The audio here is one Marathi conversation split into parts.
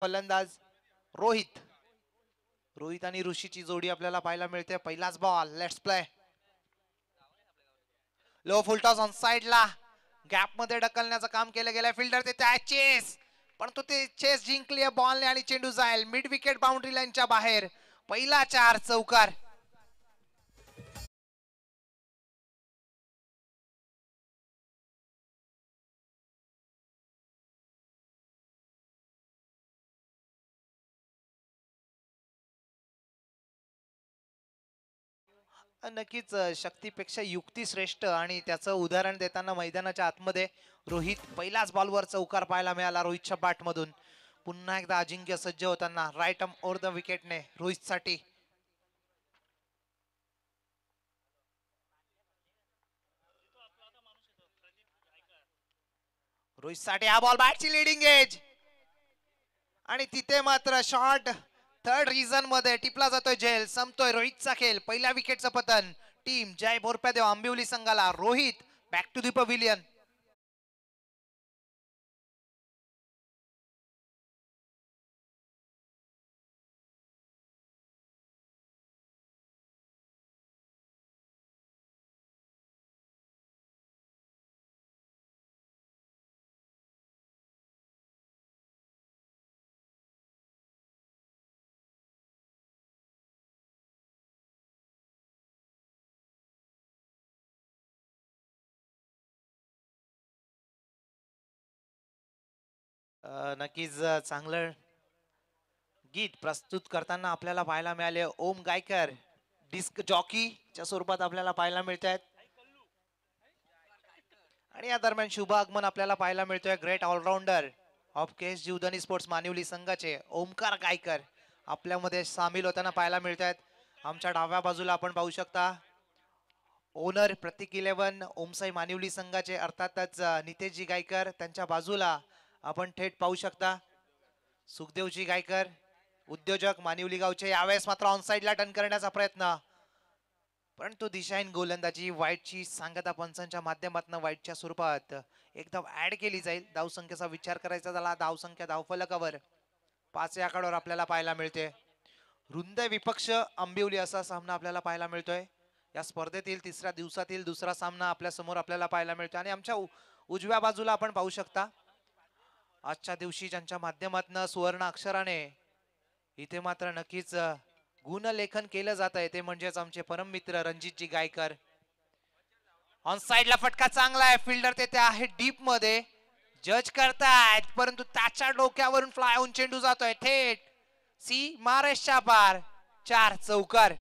फलंदाज रोहित रोहित आणि ऋषीची जोडी आपल्याला पाहायला मिळते. पहिलाच ball, let's play. Low full toss on साइडला गॅप मध्ये ढकलण्याचं काम केलं गेलं. फिल्डर ते त्या चेस, पण तो ते चेस जिंकली बॉलने आणि चेंडू जाईल मिड विकेट बाउंड्री लाईनच्या बाहेर. पहिला 4 चौकार. नक्कीच शक्तीपेक्षा युक्ती श्रेष्ठ आणि त्याचं उदाहरण देताना मैदानाच्या आतमध्ये रोहित पहिल्याच बॉलवर चौकार पाहायला मिळाला रोहितच्या बॅट मधून. पुन्हा एकदा अजिंक्य सज्ज होताना राईट आर्म ओव्हर द विकेटने रोहित साठी. रोहित साठी हा बॉल बॅटची लिडिंग एज आणि तिथे मात्र शॉर्ट थर्ड रिझन मध्ये टिपला जातोय झेल. संपतोय रोहितचा खेळ. पहिल्या विकेटचं पतन. टीम जय बोरप्यादेव आंबिवली संघाला. Rohit back to the pavilion. नक्कीच चांगलं गीत प्रस्तुत करताना आपल्याला पाहायला मिळाले. ओम गायकर डिस्क जॉकी च्या स्वरूपात आपल्याला पाहायला मिळत आहेत. आणि या दरम्यान शुभ आगमन आपल्याला पाहायला मिळतोय ग्रेट ऑलराऊंडर ऑफ केस जीवदानी स्पोर्ट्स मानिवली संघाचे ओमकार गायकर आपल्यामध्ये सामील होताना पाहायला मिळत आहेत. आमच्या डाव्या बाजूला आपण पाहू शकता ओनर प्रतीक 11 ओमसाई मानिवली संघाचे अर्थातच नितेशजी गायकर. त्यांच्या बाजूला आपण थेट पाहू शकता सुखदेवजी गायकर उद्योजक मानिवली गावचे. यावेळेस मात्र ऑनसाइडला टर्न करण्याचा प्रयत्न, परंतु दिशाहीन गोलंदाजी वाईटची सांगता पंचांच्या माध्यमातून वाईटच्या स्वरूपात एकदम ऍड केली जाईल. धावसंख्येचा विचार करायचा झाला धावसंख्या धावफलकावर 5 या आकड्यावर आपल्याला पाहायला मिळते. रुंद विपक्ष आंबिवली असा सामना आपल्याला पाहायला मिळतोय. या स्पर्धेतील तिसऱ्या दिवसातील दुसरा सामना आपल्या समोर आपल्याला पाहायला मिळतो. आणि आमच्या उजव्या बाजूला आपण पाहू शकता आजच्या दिवशी ज्यांच्या माध्यमातून सुवर्ण अक्षराने इथे मात्र नक्कीच गुणलेखन केलं जात आहे ते म्हणजेच आमचे परम मित्र रणजितजी गायकर. ऑन साइडला फटका चांगला आहे. फिल्डर ते आहे डीप मध्ये जज करतायत, परंतु त्याच्या डोक्यावरून फ्लाय होऊन चेंडू जातोय थेट सी महाराष्ट्राच्या पार. 4 चौकार.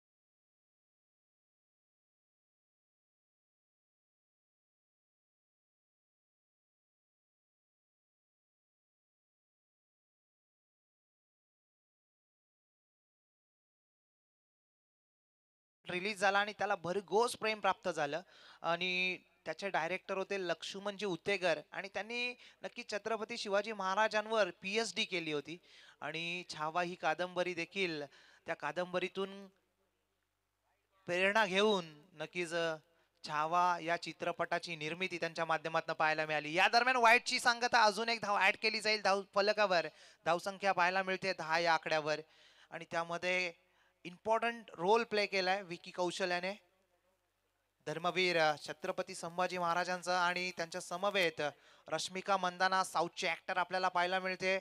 रिलीज झाला आणि त्याला भरघोस प्रेम प्राप्त झालं. आणि त्याचे डायरेक्टर होते लक्ष्मणजी उतेगर आणि त्यांनी नक्की छत्रपती शिवाजी महाराजांवर PhD केली होती. आणि छावा ही कादंबरी देखील त्या कादंबरीतून प्रेरणा घेऊन नक्कीच छावा या चित्रपटाची निर्मिती त्यांच्या माध्यमातून पाहायला मिळाली. या दरम्यान वाईटची सांगता अजून एक धाव ऍड केली जाईल धाव फलकावर. धावसंख्या पाहायला मिळते 10 या आकड्यावर. आणि त्यामध्ये इम्पॉर्टंट रोल प्ले केलाय विकी कौशल्याने. धर्मवीर छत्रपती संभाजी महाराजांचा आणि त्यांच्या समवेत रश्मिका मंदाना साऊथचे ऍक्टर आपल्याला पाहायला मिळते.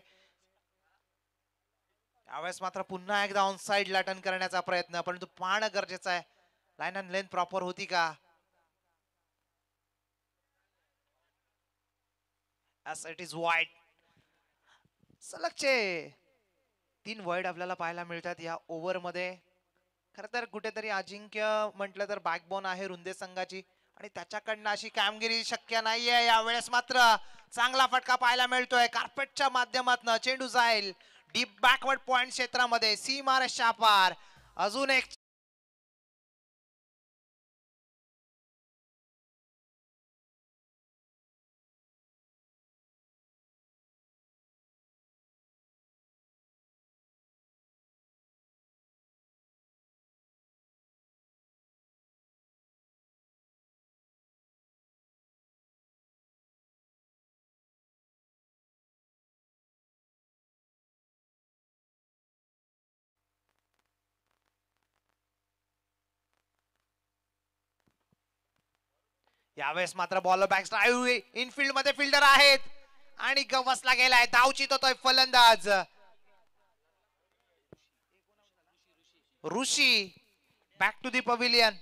यावेळेस मात्र पुन्हा एकदा ऑन साइड ला टर्न करण्याचा प्रयत्न, परंतु पाहणं गरजेचं आहे लाईन अँड लेंथ प्रॉपर होती का. as it is wide. सलगचे 3 wide आपल्याला पाहायला मिळतात या ओव्हर मध्ये. खर तर कुठेतरी अजिंक्य म्हटलं तर बॅकबोन आहे रुंदे संघाची आणि त्याच्याकडनं अशी कामगिरी शक्य नाहीये. यावेळेस मात्र चांगला फटका पाहायला मिळतोय कार्पेटच्या माध्यमातून. चेंडू जाईल डीप बॅकवर्ड पॉइंट क्षेत्रामध्ये सी महाराष्ट्र पार. अजून एक यावेळेस मात्र बॉल बॅक ड्राईव्ह इनफिल्ड मध्ये फिल्डर आहेत आणि गवसला गेलाय. धावचित होतोय फलंदाज Rishi. Back to the pavilion.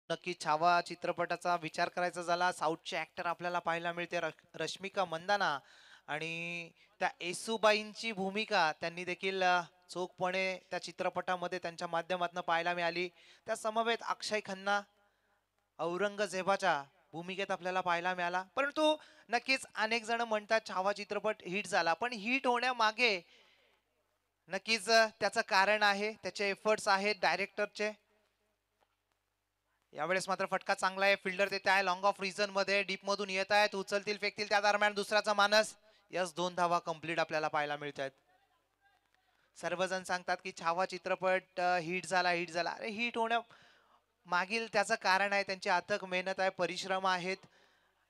नक्की छावा चित्रपटाचा विचार करायचा झाला, साऊथचे ऍक्टर आपल्याला पाहायला मिळते रश्मिका मंदाना आणि त्या येसूबाईंची भूमिका त्यांनी देखील चोखपणे त्या चित्रपटामध्ये त्यांच्या माध्यमातून पाहायला मिळाली. त्या समवेत अक्षय खन्ना औरंगजेबाच्या भूमिकेत आपल्याला पाहायला मिळाला. परंतु नक्कीच अनेक जण म्हणतात छावा चित्रपट हिट झाला, पण हिट होण्यामागे नक्कीच त्याचं कारण आहे, त्याचे एफर्ट्स आहेत डायरेक्टरचे. यावेळेस मात्र फटका चांगला आहे. फिल्डर देत आहे लॉंग ऑफ रिझन मध्ये, डीप मधून येत आहेत, उचलतील फेकतील त्या दरम्यान दुसऱ्याचा मानस. यस, 2 धावा कंप्लीट आपल्याला पाहायला मिळत आहेत. सर्वजण सांगतात की छावा चित्रपट हिट झाला हिट झाला. अरे हिट होण्या मागील त्याचं कारण आहे त्यांची अथक मेहनत आहे, परिश्रम आहेत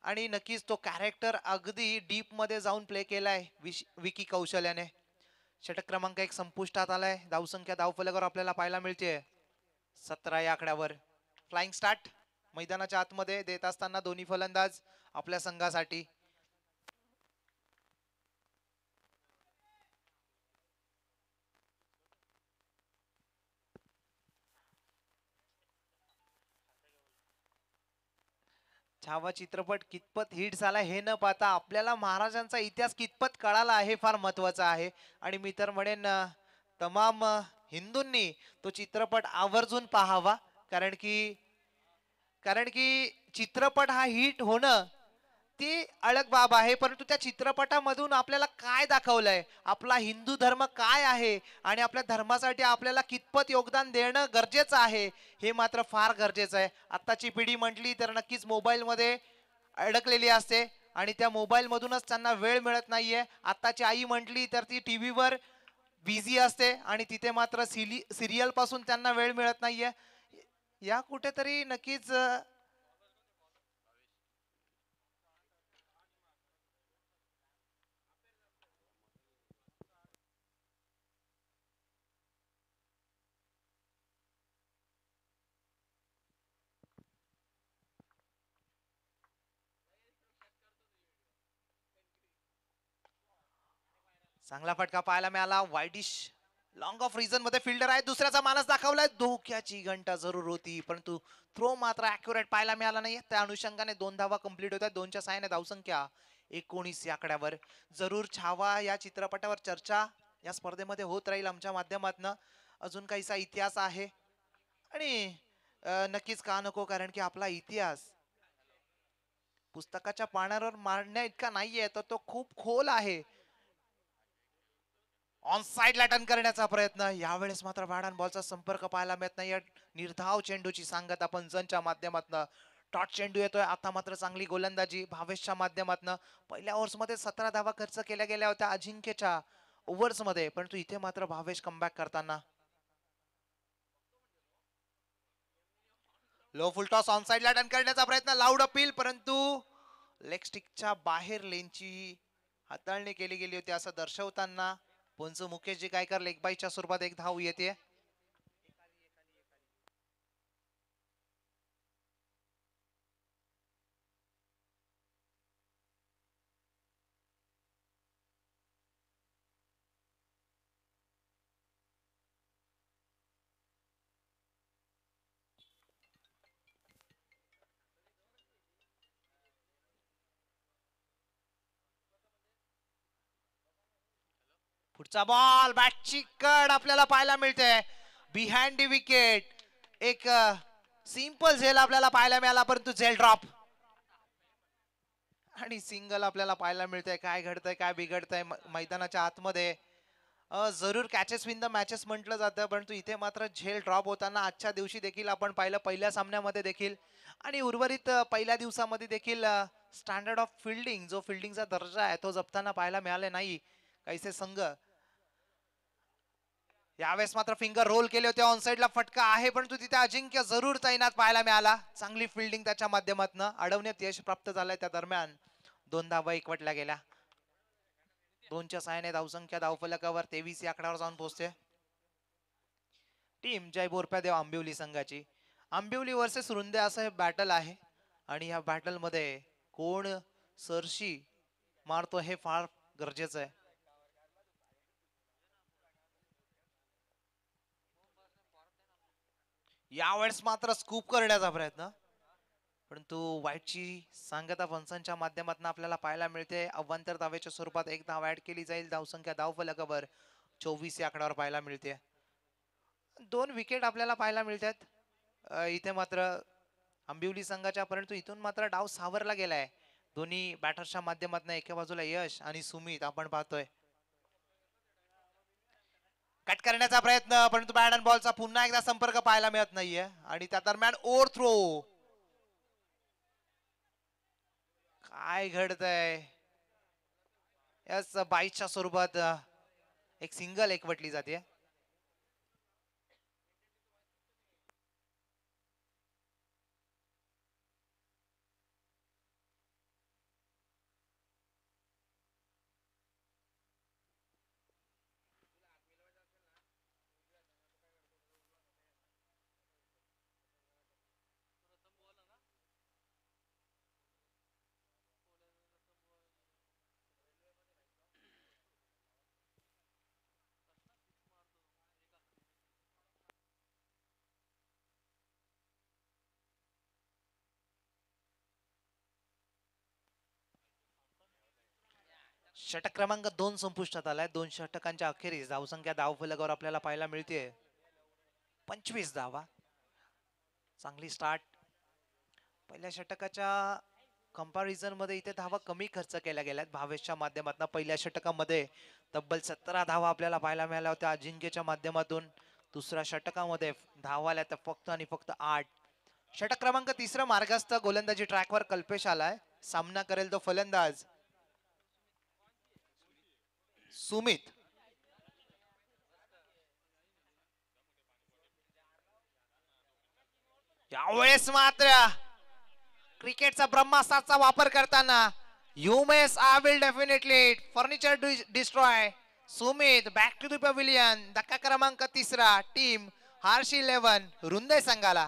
आणि नक्कीच तो कॅरेक्टर अगदी डीप मध्ये जाऊन प्ले केलाय विकी कौशल्याने. षटक क्रमांक 1 संपुष्टात आलाय. धावसंख्या धावफलकावर आपल्याला पाहायला मिळते 17 या आकड्यावर. फ्लाइंग स्टार्ट मैदानाच्या आतमध्ये देत असताना दोन्ही फलंदाज आपल्या संघासाठी. छावा चित्रपट कितपत हिट झाला हे न पाहता आपल्याला महाराजांचा इतिहास कितपत कळाला आहे फार महत्वाचं आहे. आणि मी तर म्हणेन तमाम हिंदूंनी तो चित्रपट आवर्जून पाहावा, कारण की चित्रपट हा हिट होणं ती अलग बाब आहे, परंतु त्या चित्रपटामधून आपल्याला काय दाखवलंय, आपला हिंदू धर्म काय आहे आणि आपल्या धर्मासाठी आपल्याला कितपत योगदान देणं गरजेचं आहे हे मात्र फार गरजेचं आहे. आत्ताची पिढी म्हटली तर नक्कीच मोबाईल मध्ये अडकलेली असते आणि त्या मोबाईल मधूनच त्यांना वेळ मिळत नाहीये. आत्ताची आई म्हटली तर ती टीव्हीवर बिझी असते आणि तिथे मात्र सिरियल पासून त्यांना वेळ मिळत नाहीये. या कुठेतरी नक्कीच चांगला फटका पाहायला मिळाला. वाईडिश लॉंग ऑफ रिझन मध्ये फिल्डर आहे, दुसऱ्याचा मानस दाखवलाय. धोक्याची घंटा जरूर होती, परंतु थ्रो मात्र अॅक्युरेट पाहायला मिळाला नाही. त्या अनुषंगाने 2 धावा कंप्लीट होतात. 2च्या साहाय्याने धावसंख्या 19 या आकड्यावर. जरूर छावा या चित्रपटावर चर्चा या स्पर्धेमध्ये होत राहील आमच्या माध्यमातून. अजून काहीसा इतिहास आहे आणि नक्कीच का नको, कारण की आपला इतिहास पुस्तकाच्या पानावर मांडण्या इतका नाहीये, तर तो खूप खोल आहे. ऑन साइड ला टर्न करण्याचा प्रयत्न. यावेळेस मात्र बॅट अँड बॉलचा संपर्क पाहायला मिळत नाही. निर्धाव चेंडूची सांगत आपण जनच्या माध्यमातून. टॉट चेंडू येतोय. आता मात्र चांगली गोलंदाजी भावेशच्या माध्यमातून. पहिल्या ओव्हर्स मध्ये 17 धावा खर्च केल्या गेल्या होत्या अजिंक्यच्या ओव्हर्स मध्ये, परंतु इथे मात्र भावेश कमबॅक करताना. Low full toss on side ला टर्न करण्याचा प्रयत्न. लाऊड अपील, परंतु लेग स्टिकच्या बाहेर लेनची हाताळणी केली गेली होती असं दर्शवताना पंच मुकेशजी गायकर लेग बाईच्या स्वरूपात एक धाव येते. पुढचा बॉल बॅटची कड आपल्याला पाहायला मिळते बिहाइंड दी विकेट. एक सिंपल झेल आपल्याला पाहायला मिळाला, परंतु झेल ड्रॉप आणि सिंगल आपल्याला पाहायला मिळतंय. काय घडतंय काय बिघडतंय मैदानाच्या आतमध्ये. जरूर कॅचेस विन द मॅचेस म्हटलं जातं, परंतु इथे मात्र झेल ड्रॉप होताना आजच्या दिवशी देखील आपण पाहिलं, पहिल्या सामन्यामध्ये देखील आणि उर्वरित पहिल्या दिवसामध्ये देखील स्टँडर्ड ऑफ फिल्डिंग, जो फिल्डिंगचा दर्जा आहे तो जपताना पाहायला मिळाले नाही. काहीसे संघ यावेळेस मात्र फिंगर रोल केले होते, ऑन साइडला फटका आहे परंतु तिथे अजिंक्य जरूर तैनात पाहायला मिळाला. चांगली फिल्डिंग त्याच्या माध्यमातून अडवण्यात यश प्राप्त झालंय. त्या दरम्यान 2 धावा एकवटल्या गेल्या. 2च्या सहाय्याने धावसंख्या धावफलकावर 23 या आकड्यावर जाऊन पोहोचते. टीम जय बोरप्यादेव आंबिवली संघाची आंबिवली वर्सेस रुंदे असं हे बॅटल आहे आणि या बॅटल मध्ये कोण सरशी मारतो हे फार गरजेचं आहे. यावेळेस मात्र स्कूप करण्याचा प्रयत्न परंतु वाईटची सांगता पंचांच्या माध्यमातून आपल्याला पाहायला मिळते. अवांतर धावेच्या स्वरूपात एक धाव ऍड केली जाईल. धावसंख्या धावफलकावर 24 या आकड्यावर पाहायला मिळते. 2 विकेट आपल्याला पाहायला मिळतात इथे मात्र आंबिवली संघाच्या, परंतु इथून मात्र डाव सावरला गेलाय दोन्ही बॅटर्सच्या माध्यमातून. एका बाजूला यश आणि सुमित आपण पाहतोय. कट करण्याचा प्रयत्न परंतु बॅट अँड बॉलचा पुन्हा एकदा संपर्क पाहायला मिळत नाहीये आणि त्या दरम्यान ओव्हर थ्रो. काय घडतंय? यस, 22च्या स्वरूपात एक सिंगल एकवटली जाते. षटक क्रमांक 2 संपुष्टात आलाय. 2 षटकांच्या अखेरीस धावसंख्या धावफलकावर आपल्याला पाहायला मिळते 25 धावा. चांगली स्टार्ट. पहिल्या षटकाच्या कंपॅरिझन मध्ये इथे धावा कमी खर्च केल्या गेल्यात भावेशच्या माध्यमातून. पहिल्या षटकामध्ये तब्बल 17 धावा आपल्याला पाहायला मिळाल्या होत्या अजिंक्यच्या माध्यमातून. दुसऱ्या षटकामध्ये धावा आल्या तर फक्त आणि फक्त 8. षटक क्रमांक 3 मार्गस्थ गोलंदाजी ट्रॅकवर कल्पेश आलाय. सामना करेल तो फलंदाज सुमित. यावेळेस मात्र क्रिकेटचा ब्रह्मास्त्राचा वापर करताना ह्युमेस I will definitely furniture destroy. Sumit back to the pavilion. धक्का क्रमांक 3 टीम हार्शी 11 रुंदे संघाला.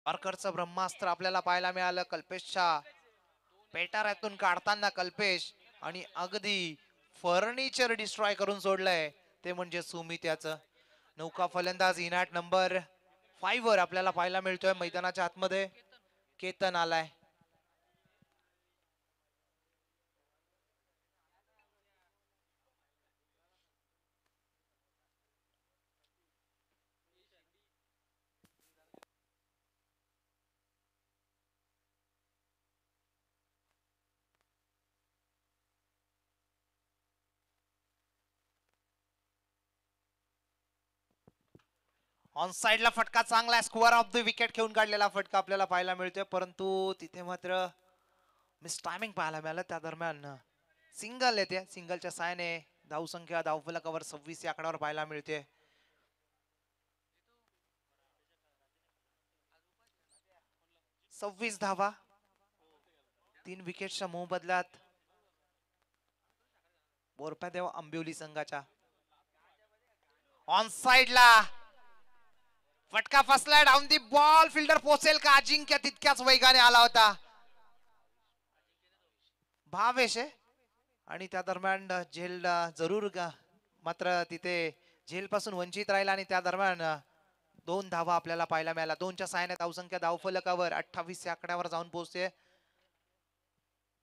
मार्करचं ब्रह्मास्त्र आपल्याला पाहायला मिळालं कल्पेशच्या पेटाऱ्यातून काढताना. कल्पेश आणि अगदी फर्निचर डिस्ट्रॉय करून सोडलंय ते म्हणजे सुमित. याचं नौका फलंदाज इनाट नंबर 5 वर आपल्याला पाहायला मिळतोय. मैदानाच्या आतमध्ये केतन आलाय. ऑन साइडला फटका चांगला स्क्वेअर ऑफ द विकेट घेऊन काढलेला फटका आपल्याला पाहायला मिळतोय परंतु तिथे मात्र मिस टायमिंग पाहायला मिळालं. त्या दरम्यान सिंगल येते. सिंगलच्या साहाय्याने धावसंख्या धावफलकावर 26 या आकड्यावर पाहायला मिळते. 26 धावा 3 विकेटच्या मोबदल्यात बोरप्यादेव आंबिवली संघाच्या. ऑन साइडला फटका फसलाय. Down the ball. फिल्डर पोहोचेल का? अजिंक्य तितक्याच वेगाने आला होता. भावेश आहे आणि त्या दरम्यान झेल जरूर मात्र तिथे झेल पासून वंचित राहिला आणि त्या दरम्यान 2 धावा आपल्याला पाहायला मिळाल्या. 2च्या सहाय्याने धावसंख्या धावफलकावर 28 या आकड्यावर जाऊन पोहोचते.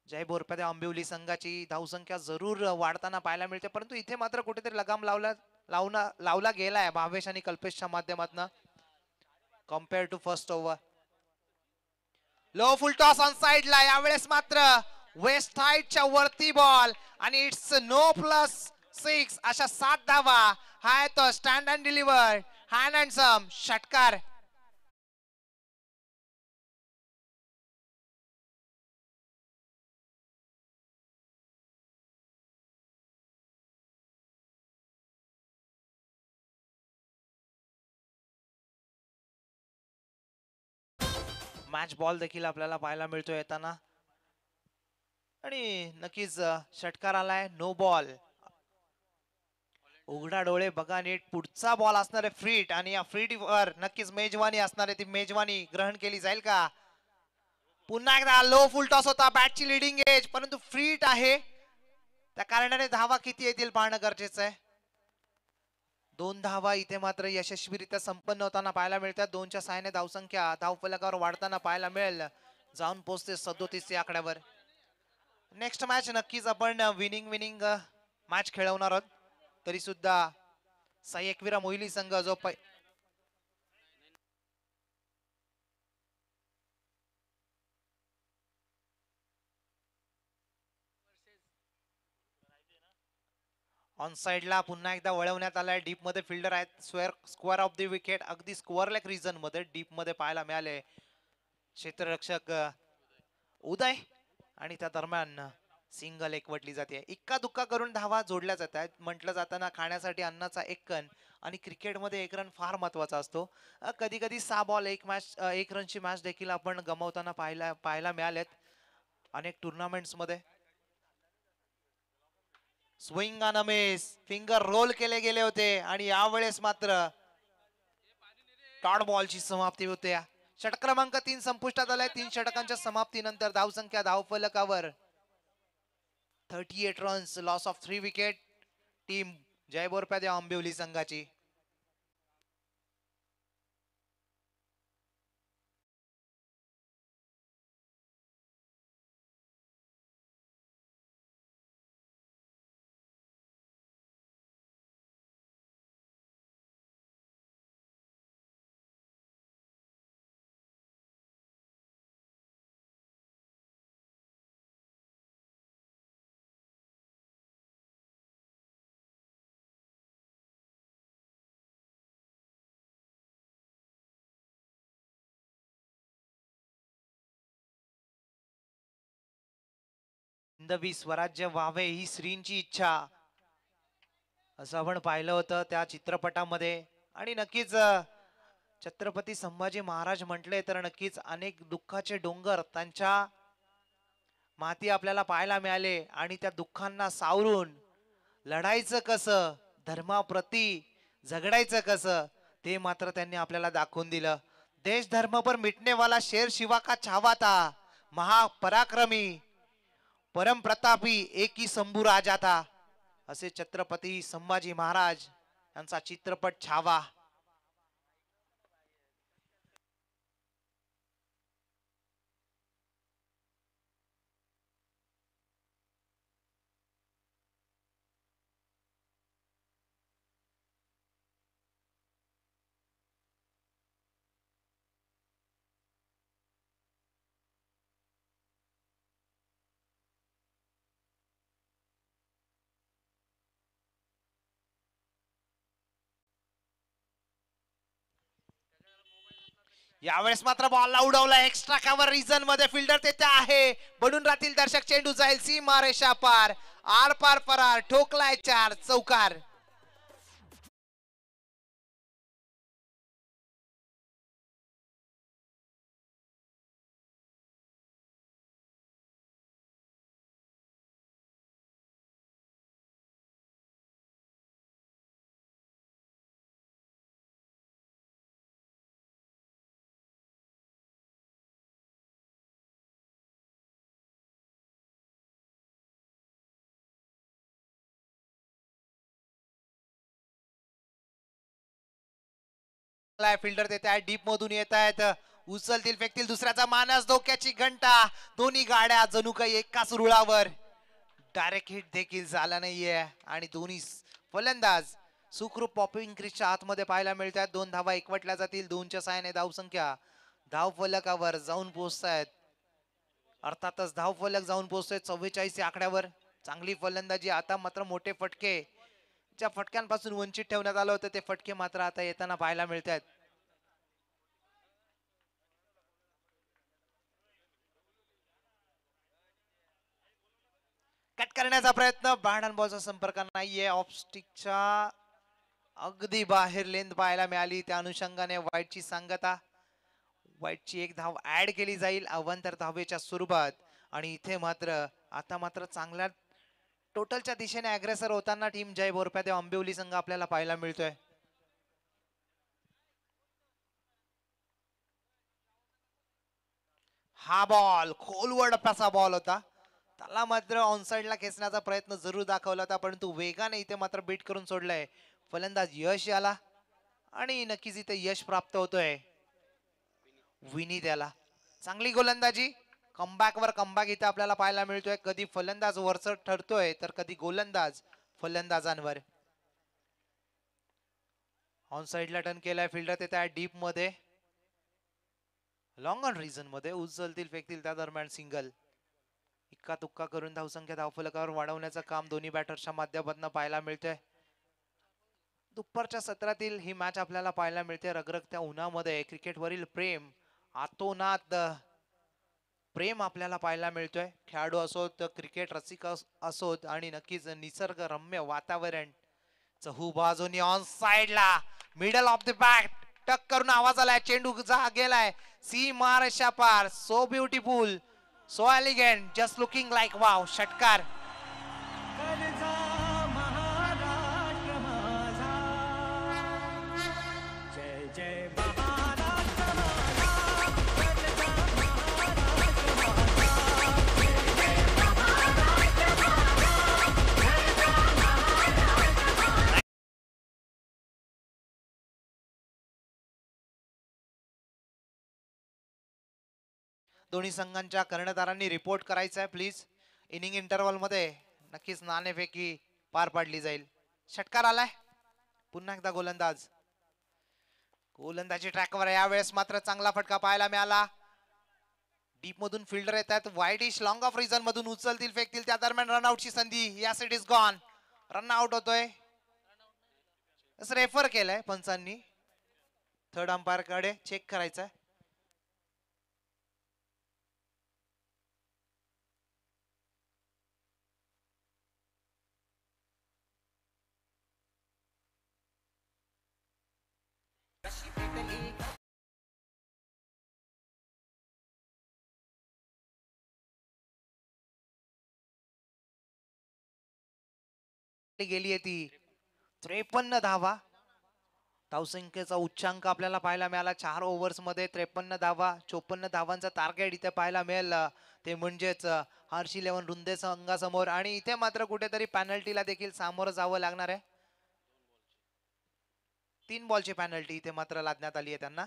जय बोरप्यादेव आंबिवली संघाची धावसंख्या जरूर वाढताना पाहायला मिळते परंतु इथे मात्र कुठेतरी लगाम लावला लावला गेलाय भावेश आणि कल्पेशच्या माध्यमातून compare to first over. Low full toss on साइडला, यावेळेस मात्र वेस्ट हाईटच्या वरती बॉल आणि इट्स नो +6 अशा 7 धावा. हा आहे तो stand and deliver hand and some षटकार. मॅच बॉल देखील आपल्याला पाहायला मिळतो येताना आणि नक्कीच षटकार आलाय नो बॉल. उघडा डोळे बघा नीट, पुढचा बॉल असणार आहे फ्रीट आणि या फ्रीट वर नक्कीच मेजवानी असणार आहे. ती मेजवानी ग्रहण केली जाईल का? पुन्हा एकदा लो फुल टॉस होता, बॅटची लिडिंग एज, परंतु फ्रीट आहे त्या कारणाने धावा किती येतील पाहणं गरजेचं आहे. 2 धावा इथे मात्र यशस्वीरित्या संपन्न होताना पाहायला मिळतात. 2च्या सहाय्याने धावसंख्या धावफलकावर वाढताना पाहायला मिळेल, जाऊन पोहोचते 37 या आकड्यावर. नेक्स्ट मॅच नक्कीच आपण विनिंग मॅच खेळवणार आहोत. तरी सुद्धा साई एकविरा मोहिली संघ जो ऑन साइडला पुन्हा एकदा वळवण्यात आलाय. डीप मध्ये फिल्डर आहेत, स्क्वेअर ऑफ द विकेट अगदी स्क्वेअरलेक रिजन मध्ये डीप मध्ये पाहायला मिळाले क्षेत्ररक्षक उदय आणि त्या दरम्यान सिंगल एकवटली जाते. इक्का दुक्का करून धावा जोडल्या जातात. म्हटलं जाताना खाण्यासाठी अन्नाचा एक कण आणि क्रिकेटमध्ये एक रन फार महत्वाचा असतो. कधी कधी 6 बॉल 1 रनची मॅच देखील आपण गमावताना पाहायला मिळालेत अनेक टुर्नामेंट्स मध्ये. स्विंग अन मिस, फिंगर रोल केले गेले होते आणि यावेळेस मात्र डॉट बॉलची समाप्ती होते. षटक क्रमांक 3 संपुष्टात आलाय. 3 षटकांच्या समाप्तीनंतर धावसंख्या धावफलकावर 38 runs, loss of 3 wicket. Team जयबोरप्यादे आंबिवली संघाची. हिंदवी स्वराज्य व्हावे ही श्रींची इच्छा असं आपण पाहिलं होतं त्या चित्रपटामध्ये. आणि नक्कीच छत्रपती संभाजी महाराज म्हटले तर नक्कीच अनेक दुःखाचे डोंगर त्यांच्या माती आपल्याला पाहायला मिळाले आणि त्या दुःखांना सावरून लढायचं कसं, धर्माप्रती झगडायचं कसं ते मात्र त्यांनी आपल्याला दाखवून दिलं. देश धर्म पर मिटने वाला शेर शिवा का छावा था, महापराक्रमी परम प्रतापी एकी शंभू राजा था, असे छत्रपती संभाजी महाराज यांचा चित्रपट छावा. यावेळेस मात्र बॉलला उडवला एक्स्ट्रा कव्हर रिजन मध्ये. फिल्डर तेथे आहे, बनून राहतील दर्शक. चेंडू जाईल सीमा रेषा पार, आर पार फरार, ठोकलाय 4 चौकार. फिल्डर देत आहे, डीप मधून येत आहेत, उचलतील फेकतील, दुसऱ्याचा मानस, धोक्याची घंटा. दोन्ही गाड्या जणू काही एकाच रुळावर. डायरेक्ट हिट देखील झाला नाहीये आणि दोन्ही फलंदाज सुखरूप पॉपिंग क्रीजच्या आतमध्ये पाहायला मिळतात. 2 धावा एकवटल्या जातील. 2च्या साहाय्याने धावसंख्या धाव फलकावर जाऊन पोहोचतायत. अर्थातच धाव फलक जाऊन पोहोचतोय 44 या आकड्यावर. चांगली फलंदाजी. आता मात्र मोठे फटके, ज्या फटक्यांपासून वंचित ठेवण्यात आलं होतं ते फटके मात्र आता येताना पाहायला मिळतात. कट करण्याचा प्रयत्न, बॅट अँड बॉलचा संपर्क नाहीये. ऑफ स्टिकच्या अगदी बाहेर लेंथ पाहायला मिळाली. त्या अनुषंगाने वाईटची सांगता, वाईटची एक धाव ऍड केली जाईल अवांतर धावेच्या स्वरूपात. आणि इथे मात्र आता मात्र चांगल्या टोटलच्या दिशेने अग्रेसर होताना टीम जय बोरप्यादेव आंबिवली संघ आपल्याला पाहायला मिळतोय. हा बॉल खोलवर टप्प्याचा बॉल होता. त्याला मात्र ऑनसाइडला खेचण्याचा प्रयत्न जरूर दाखवला होता, परंतु वेगाने इथे मात्र बीट करून सोडलंय. फलंदाज यश याला आणि नक्कीच इथे यश प्राप्त होतोय विनीत याला. चांगली गोलंदाजी, कमबॅक वर कमबॅक इथे आपल्याला पाहायला मिळतोय. कधी फलंदाज वरचढ ठरतोय तर कधी गोलंदाज फलंदाजांवर. ऑन साइडला टर्न केलाय फिल्डर ते त्या डीप मध्ये, लॉंग ऑन रिझन मध्ये उचलतील फेकतील त्या दरम्यान सिंगल. इक्का तुक्का करून धावसंख्या धावफलकावर वाढवण्याचं काम दोन्ही बॅटर्सच्या माध्यमातून पाहायला मिळतंय. दुपारच्या सत्रातील ही मॅच आपल्याला पाहायला मिळते. रगरगत्या उन्हामध्ये क्रिकेटवरील प्रेम, आतोनात प्रेम आपल्याला पाहायला मिळतोय. खेळाडू असोत, क्रिकेट रसिक असोत आणि नक्कीच निसर्ग रम्य वातावरण. चहू बाजूनी ऑन साइडला मिडल ऑफ द बॅट टक करून आवाज आलाय. चेंडू गेलाय सीमारेषा पार. So beautiful, so elegant, just looking like wow. षटकार. दोन्ही संघांच्या कर्णधारांनी रिपोर्ट करायचा आहे प्लीज. इनिंग इंटरव्हल मध्ये नक्कीच नाणेफेकी पार पाडली जाईल. षटकार आलाय. पुन्हा एकदा गोलंदाज, गोलंदाजी ट्रॅकवर. यावेळेस मात्र चांगला फटका पाहायला मिळाला. डीप मधून फिल्डर येतात. वाईडिश लॉंग ऑफ रिझन मधून उचलतील फेकतील त्या दरम्यान रनआउटची संधी. या set is gone. Run out होतोय. रेफर केलंय पंचांनी. थर्ड अंपायर कडे चेक करायचंय. गेली ती 53 धावा. धावसंख्येचा उच्चांक आपल्याला पाहायला मिळाला. 4 ओव्हर्स मध्ये 53 धावा. 54 धावांचा टार्गेट इथे पाहायला मिळेल. ते म्हणजेच हर्षी लेवन रुंदे संघासमोर. आणि इथे मात्र कुठेतरी पॅनल्टीला देखील सामोरं जावं लागणार आहे. 3 बॉलची पॅनल्टी इथे मात्र लादण्यात आली आहे त्यांना.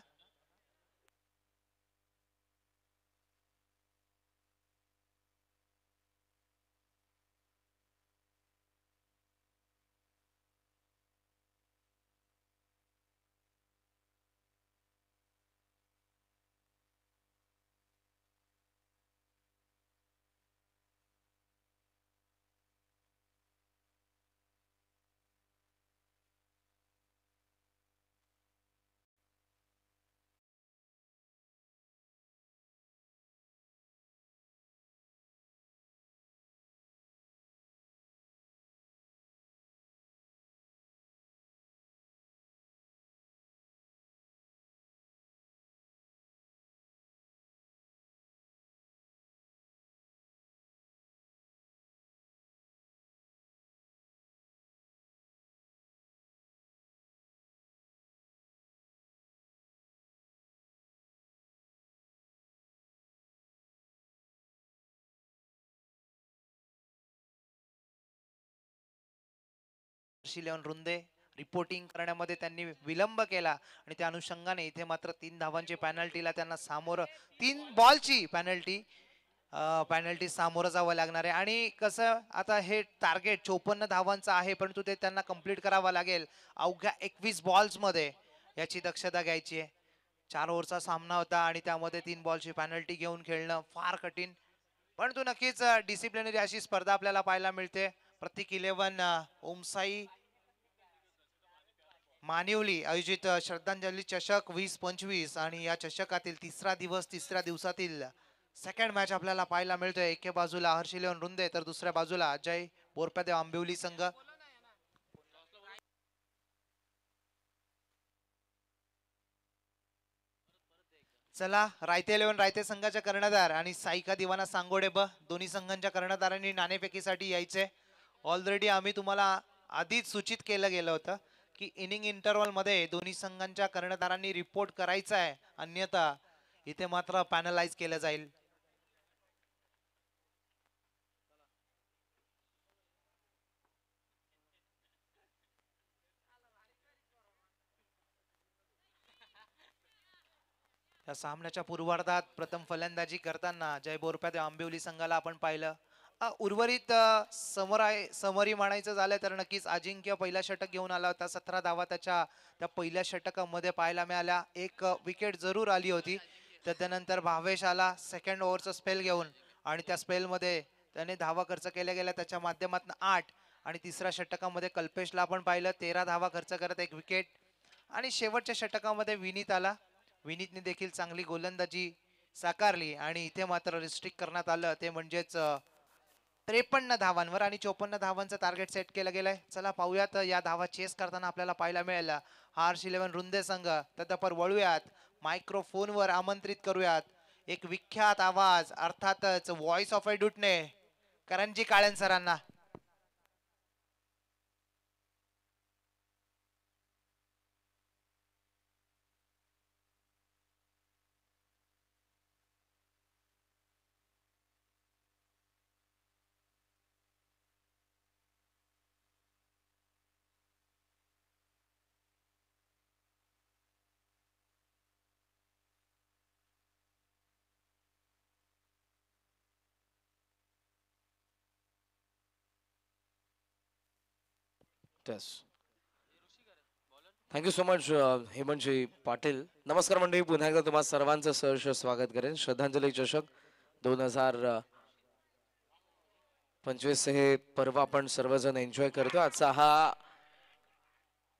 हर्षी लेवन रुंदे रिपोर्टिंग करण्यामध्ये त्यांनी विलंब केला आणि त्या अनुषंगाने इथे मात्र 3 धावांची पॅनल्टीला त्यांना सामोरं, 3 बॉलची पॅनल्टी पेनल्टी सामोरं जावं लागणार आहे. आणि कसं आता हे टार्गेट 54 धावांचं आहे, परंतु ते त्यांना कंप्लीट करावं लागेल अवघ्या 21 बॉल्स मध्ये. याची दक्षता घ्यायची आहे. 4 ओव्हरचा सामना होता आणि त्यामध्ये 3 बॉलची पेनल्टी घेऊन खेळणं फार कठीण, परंतु नक्कीच डिसिप्लिनरी अशी स्पर्धा आपल्याला पाहायला मिळते. प्रतीक 11 ओमसाई मानिवली आयोजित श्रद्धांजली चषक 2025 आणि या चषकातील तिसरा दिवस, तिसऱ्या दिवसातील सेकंड मॅच आपल्याला पाहायला मिळतोय. एके बाजूला हर्षिलेवन रुंदे तर दुसऱ्या बाजूला अजय बोरप्यादेव आंबिवली संघ. चला, रायते 11 रायते संघाच्या कर्णधार आणि साईका दिवाना सांगोडे दोन्ही संघांच्या कर्णधारांनी नाणेफेकीसाठी यायचे. ऑलरेडी आम्ही तुम्हाला आधीच सूचित केलं गेलं होतं की इनिंग इंटरवल मध्ये दोन्ही संघांच्या कर्णधारांनी रिपोर्ट करायचा आहे, अन्यथा इथे मात्र पॅनलाइज केलं जाईल. या सामन्याच्या पूर्वार्धात प्रथम फलंदाजी करताना जय बोरप्यादेव आंबिवली संघाला आपण पाहिलं. उर्वरित समरी म्हणायचं झालं तर नक्कीच अजिंक्य पहिला षटक घेऊन आला होता. 17 धावा त्याच्या त्या पहिल्या षटकामध्ये पाहायला मिळाल्या. एक विकेट जरूर आली होती. त्यानंतर भावेश आला सेकंड ओव्हरचा स्पेल घेऊन आणि त्या स्पेलमध्ये त्याने धावा खर्च केल्या गेल्या त्याच्या माध्यमातून 8. आणि तिसऱ्या षटकामध्ये कल्पेशला आपण पाहिलं 13 धावा खर्च करत एक विकेट. आणि शेवटच्या षटकामध्ये विनीत आला. विनीतने देखील चांगली गोलंदाजी साकारली आणि इथे मात्र रिस्ट्रिक्ट करण्यात आलं ते म्हणजेच 53 धावांवर आणि 54 धावांचं टार्गेट सेट केलं गेलंय. चला पाहूयात या धावा चेस करताना आपल्याला पाहायला मिळेल हर्ष 11 रुंदे संघ. तदपर वळूयात मायक्रोफोनवर आमंत्रित करूयात एक विख्यात आवाज, अर्थातच व्हॉइस ऑफ अ डुटने, करणजी काळेन सरांना. Thank you so much Hemantji Patil. नमस्कार मंडळी, पुन्हा एकदा तुम्हा सर्वांचं सहर्ष स्वागत करेन. श्रद्धांजली चषक 2025 हे पर्व आपण सर्वजण एन्जॉय करतो. आजचा हा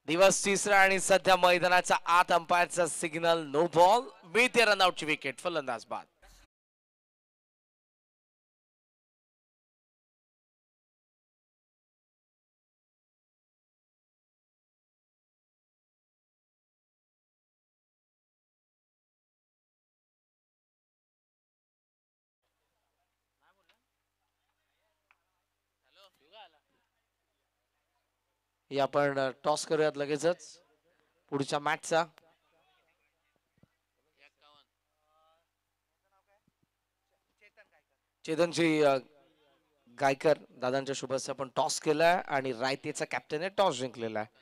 दिवस तिसरा आणि सध्या मैदानाचा आत अंपायरचा सिग्नल नो बॉल, मिळते रनआउटची विकेट, फलंदाज बाद. आपण टॉस करूयात लगेचच पुढच्या मॅचचा. चेतनजी गायकर दादांच्या शुभेच्छा. आपण टॉस केलाय आणि रायतेचा कॅप्टन टॉस जिंकलेला आहे.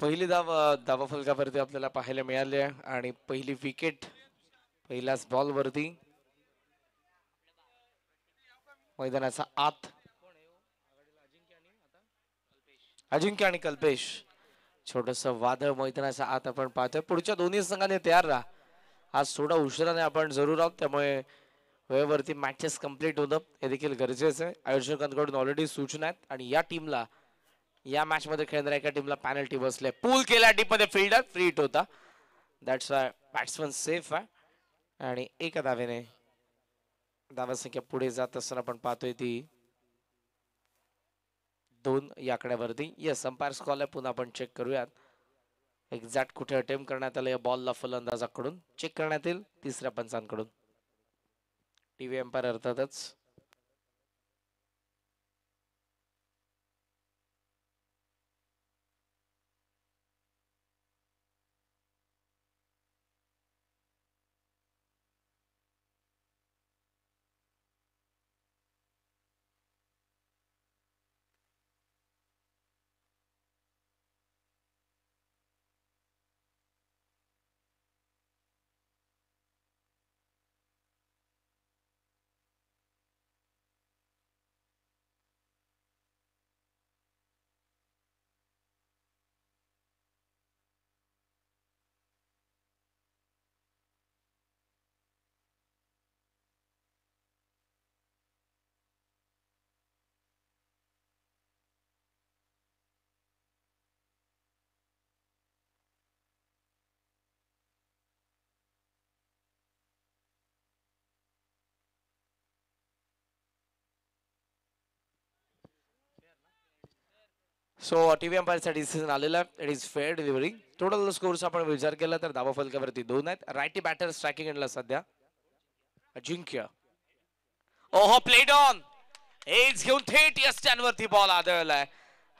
पहिली धावा फलकावरती आपल्याला पाहायला मिळाली आहे आणि पहिली विकेट पहिल्याच बॉल वरती. मैदानाचा आत अजिंक्य आणि कल्पेश. छोटस वादळ मैदानाचा आत आपण पाहतोय. पुढच्या दोन्ही संघाने तयार राहा. आज थोडा उशिराने आपण जरूर आहोत, त्यामुळे वेळेवरती मॅचेस कंप्लीट होणं हे देखील गरजेचं आहे. आयोजकांकडून ऑलरेडी सूचना आहेत आणि या टीमला या मॅच मध्ये खेळणाऱ्या एका टीमला पॅनल्टी बसले. पूल केला डीप मध्ये, फिल्डर फ्री हिट होता. दॅट्स वाय बॅट्समन सेफ आहे आणि एका धावेने धावसंख्या पुढे जात असताना आपण पाहतोय ती 2 या आकड्यावरती. येस, अंपायर्स कॉल आहे. पुन्हा आपण चेक करूयात एक्झॅक्ट कुठे अटेम्प्ट करण्यात आलं या बॉलला. फलंदाजाकडून चेक करण्यात येईल तिसऱ्या पंचांकडून. टीव्ही अंपायर अर्थातच. सो टीव्ही अंपायरचा डिसिजन आलेला आहे. It is fair delivery. Total scores आपण विचार केला तर धावा फलकावरती 2 आहेत. राईटी बॅटर स्ट्रायकिंग एंडला सध्या अजिंक्य. ओहो प्लेड ऑन एज घेऊन थेट यस्ट्यांवरती बॉल आदळलाय.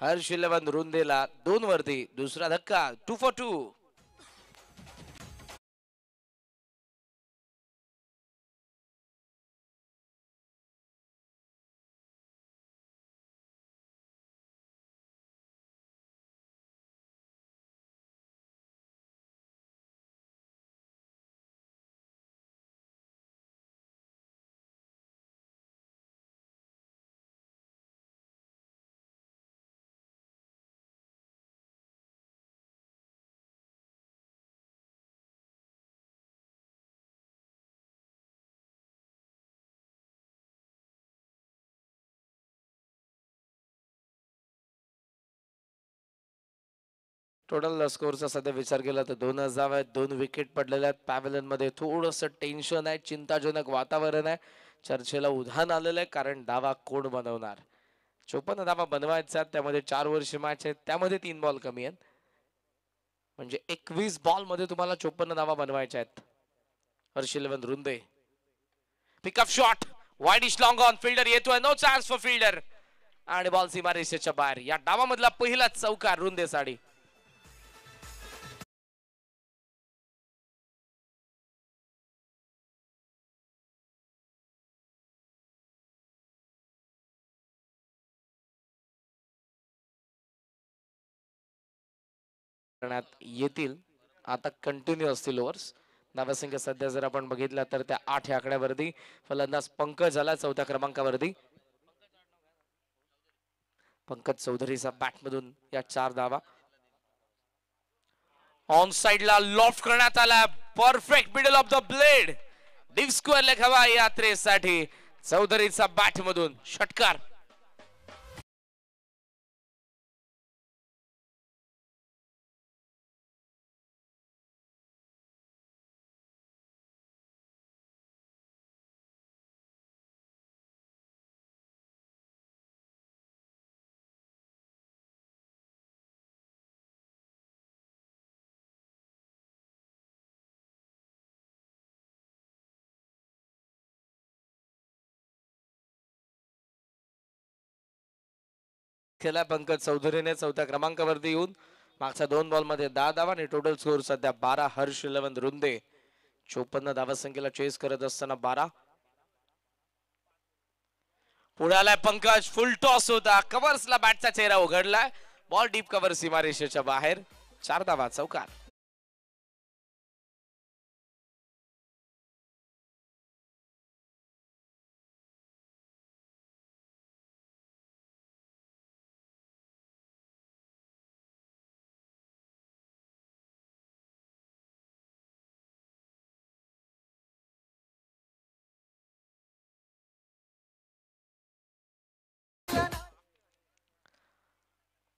हर्ष 11 रुंदेला 2 वरती. दुसरा धक्का 2 फॉर 2. टोटल स्कोरचा सध्या विचार केला तर 2 धावा आहेत. 2 विकेट पडलेल्या आहेत. पॅव्हलियन मध्ये थोडंसं टेन्शन आहे. चिंताजनक वातावरण आहे. चर्चेला उधाण आलेलं आहे कारण धावा कोण बनवणार. 54 धावा बनवायच्या त्यामध्ये 4 वर्ष मॅच आहे. त्यामध्ये 3 बॉल कमी आहेत. म्हणजे 21 बॉल मध्ये तुम्हाला 54 धावा बनवायच्या आहेत. हर्ष 11 रुंदे. Pickup shot widish long on. Fielder येतोय. नो चान्स फॉर फिल्डर आणि बॉल सीमारेषेच्या बाहेर. या डावामधला पहिला चौकार रुंदे साडी. करण्यात येतील. आता कंटिन्यू असतील ओव्हर्स. धावासंख्या सध्या जर आपण बघितला तर त्या 8 या आकड्यावरती. फलंदाज पंकज झाला 4थ्या क्रमांकावरती. पंकज चौधरीचा बॅट मधून या 4 धावा. ऑन साइडला लॉफ्ट करण्यात आला. Perfect middle of the blade. Deep square leg हवा यात्रेसाठी. चौधरीचा बॅट मधून षटकार. केला पंकज चौधरीने 4थ्या क्रमांकावरती येऊन. मागच्या 2 बॉल मध्ये 10 धावा आणि टोटल स्कोर सध्या 12. हर्ष 11 रुंदे 54 धावा संख्येला चेस करत असताना 12. पुढे आलाय पंकज. फुल टॉस होता. कव्हर्सला बॅटचा चेहरा उघडलाय. बॉल डीप कव्हर सीमारेषेच्या बाहेर. 4 धावा चौकार.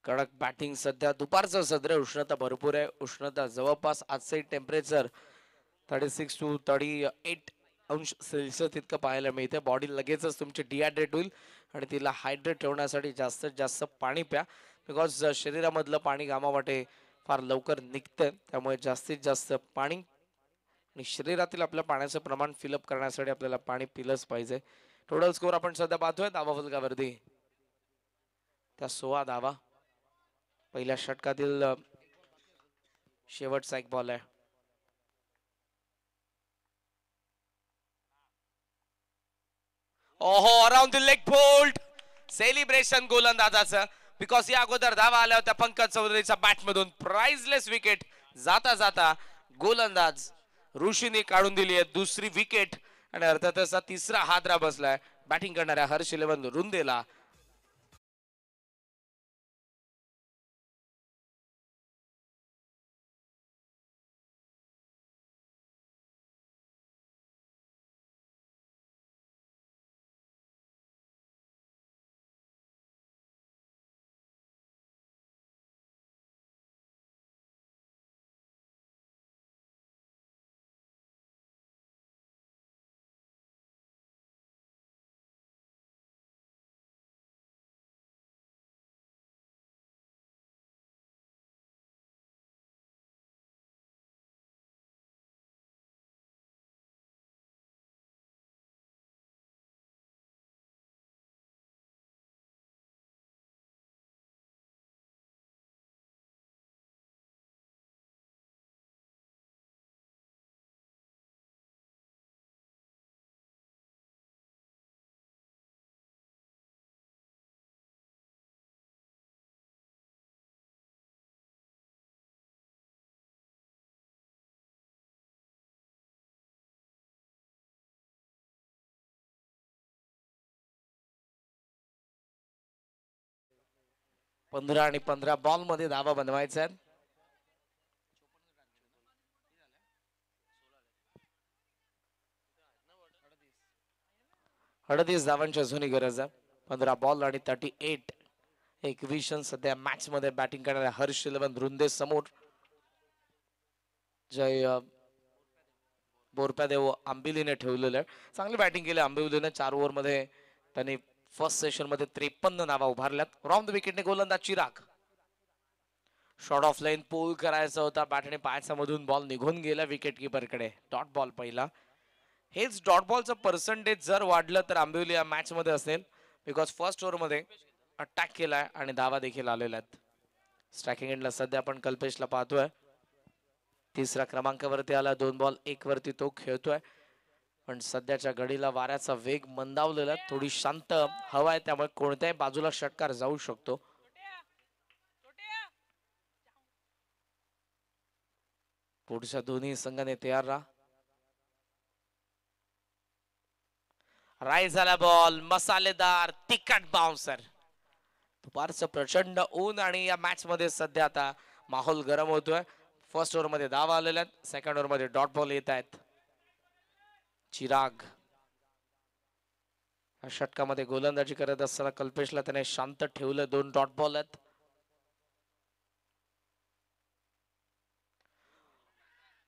कडक बॅटिंग सध्या. दुपारचं सत्र. उष्णता भरपूर आहे. उष्णता जवळपास आजचे टेम्परेचर 36 to 38 अंश सेल्सिअस इतकं पाहायला मिळते. बॉडी लगेचच तुमची डिहायड्रेट होईल आणि तिला हायड्रेट ठेवण्यासाठी जास्तीत जास्त पाणी प्या. बिकॉज शरीरामधलं पाणी घामावाटे फार लवकर निघतं. त्यामुळे जास्तीत जास्त पाणी आणि शरीरातील आपल्या पाण्याचं प्रमाण फिलअप करण्यासाठी आपल्याला पाणी पिलंच पाहिजे. टोटल स्कोर आपण सध्या पाहतोय धावा फलकावरती त्या 16 धावा. पहिल्या षटकातील शेवटचा एक बॉल आहे. ओहो around the leg bowled. Celebration गोलंदाजाचं. बिकॉज या अगोदर धावा आल्या होत्या पंकज चौधरीच्या बॅट मधून. Priceless wicket. जाता जाता गोलंदाज ऋषीने काढून दिली आहे दुसरी विकेट आणि अर्थातच तिसरा हादरा बसलाय बॅटिंग करणाऱ्या हर्ष 11 रुंदेला. 15 आणि 15 बॉल मध्ये धावा बनवायचा आहे. 38 धावांची अजूनही गरज आहे. 15 बॉल आणि 38. एक विशन सध्या मॅच मध्ये बॅटिंग करणाऱ्या हर्ष 11 रुंदे समोर. जय बोरप्यादेव आंबिलीने ठेवलेलं आहे. चांगली बॅटिंग केली आंबिवलीने. 4 ओव्हर मध्ये त्यांनी फर्स्ट सेशन मध्ये 53 धावा उभारल्यात. रॉंग द विकेटने गोलंदाज चिराग. शॉर्ट ऑफ लाईन पूल करायचा होता. बॅटने पायाच्या मधून बॉल निघून गेला विकेट किपर कडे. डॉट बॉल पहिला. हेच डॉट बॉलचं पर्सेंटेज जर वाढलं तर आंबिवली या मॅच मध्ये असेल. बिकॉज फर्स्ट ओव्हर मध्ये अटॅक केलाय आणि धावा देखील आलेल्या आहेत. स्ट्रायकिंग एंडला सध्या आपण कल्पेशला पाहतोय. तिसऱ्या क्रमांकावरती आला. 2 बॉल 1 वरती तो खेळतोय. पण सध्याच्या घडीला वाऱ्याचा वेग मंदावलेला. थोडी शांत हवा आहे त्यामुळे कोणत्याही बाजूला षटकार जाऊ शकतो. पुढच्या दोन्ही संघाने तयार राहा. राईट झाला बॉल. मसालेदार तिखट बाउन्सर. दुपारचं प्रचंड ऊन आणि या मॅच मध्ये सध्या आता माहोल गरम होतोय. फर्स्ट ओव्हर मध्ये धावा आलेल्या आहेत. सेकंड ओव्हर मध्ये डॉट बॉल येत आहेत. चिराग षटकामध्ये गोलंदाजी करत असताना कल्पेशला त्याने शांत ठेवलं. 2 डॉट बॉल आहेत.